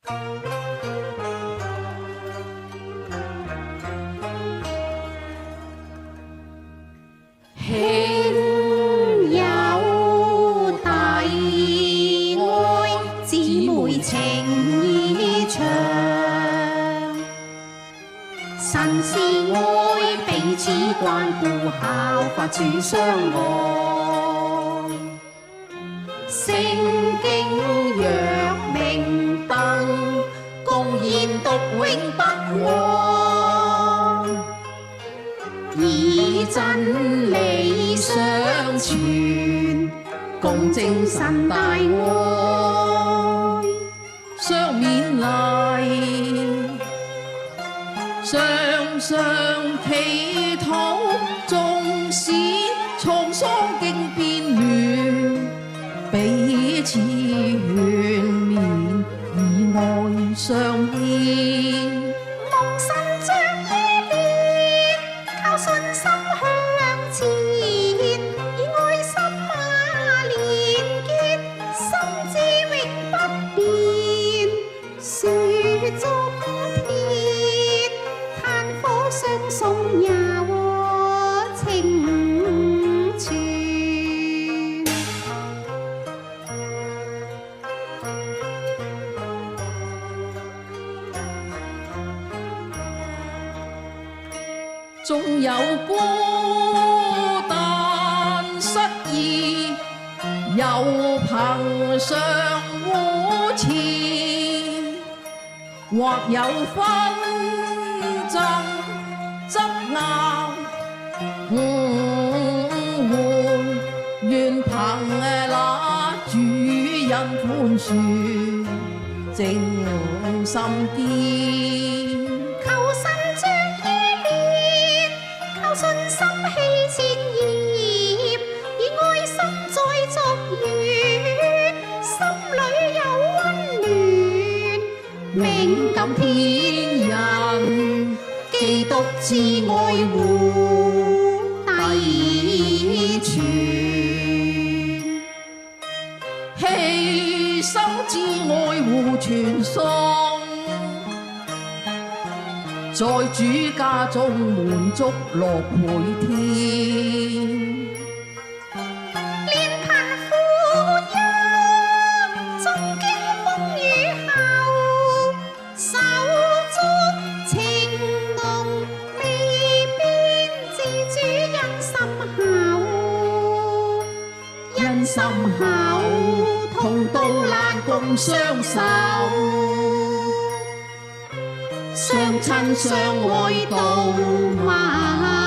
兄友弟愛，姊妹情義長。神是愛，彼此關顧，效法主相愛。聖經若明燈，共研讀永不忘。以真理相傳，共證神大愛，相勉勵，常常祈禱，縱使滄桑經變亂，彼此勸勉，以愛相牽。蒙神像依戀，靠信心向前，以愛心連結，心志永不變。書中篇，炭火相送也和情傳。縱有孤單失意，有朋相互持，或有紛爭爭拗，願憑那主恩寬恕，正心堅。求神像依戀，靠信心棄前業，以愛心再作語，心裏有溫暖，明感天人，基督之愛護弟傳。犧牲之愛護傳頌，在主家中滿足樂倍添。連貧富憂，縱經風雨後，手足情濃，未變自主因心厚，同渡難共相守。相親相愛到晚。